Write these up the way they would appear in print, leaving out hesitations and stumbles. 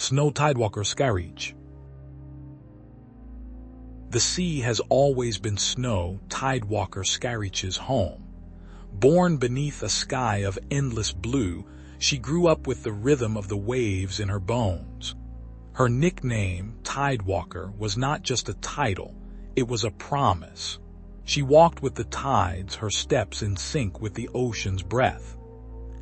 Snow Tidewalker Skyreach. The sea has always been Snow Tidewalker Skyreach's home. Born beneath a sky of endless blue, she grew up with the rhythm of the waves in her bones. Her nickname, Tidewalker, was not just a title, it was a promise. She walked with the tides, her steps in sync with the ocean's breath.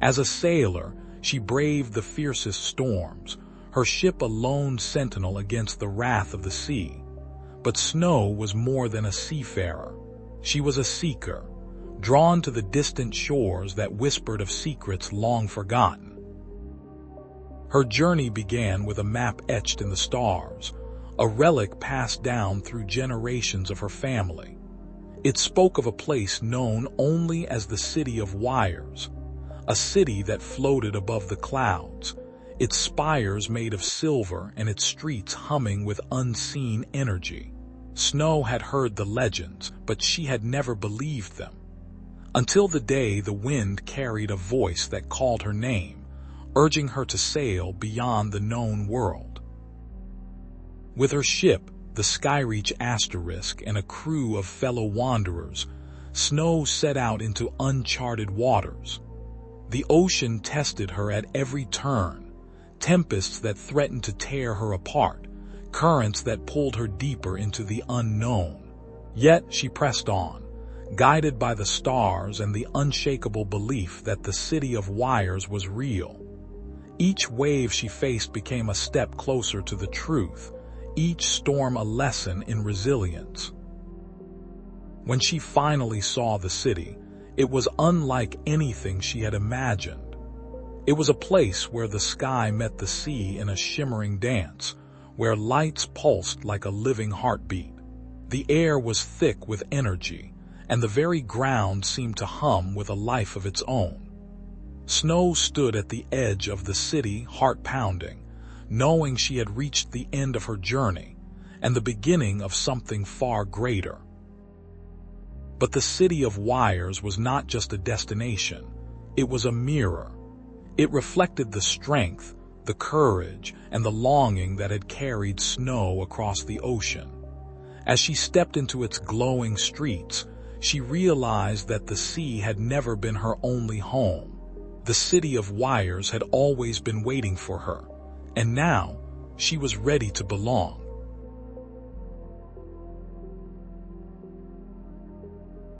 As a sailor, she braved the fiercest storms, her ship a lone sentinel against the wrath of the sea. But Snow was more than a seafarer. She was a seeker, drawn to the distant shores that whispered of secrets long forgotten. Her journey began with a map etched in the stars, a relic passed down through generations of her family. It spoke of a place known only as the City of Wires, a city that floated above the clouds, its spires made of silver and its streets humming with unseen energy. Snow had heard the legends, but she had never believed them. Until the day the wind carried a voice that called her name, urging her to sail beyond the known world. With her ship, the Skyreach Asterisk, and a crew of fellow wanderers, Snow set out into uncharted waters. The ocean tested her at every turn, tempests that threatened to tear her apart, currents that pulled her deeper into the unknown. Yet she pressed on, guided by the stars and the unshakable belief that the City of Wires was real. Each wave she faced became a step closer to the truth, each storm a lesson in resilience. When she finally saw the city, it was unlike anything she had imagined. It was a place where the sky met the sea in a shimmering dance, where lights pulsed like a living heartbeat. The air was thick with energy, and the very ground seemed to hum with a life of its own. Snow stood at the edge of the city, heart pounding, knowing she had reached the end of her journey and the beginning of something far greater. But the City of Wires was not just a destination, it was a mirror. It reflected the strength, the courage, and the longing that had carried Snow across the ocean. As she stepped into its glowing streets, she realized that the sea had never been her only home. The City of Wires had always been waiting for her, and now she was ready to belong.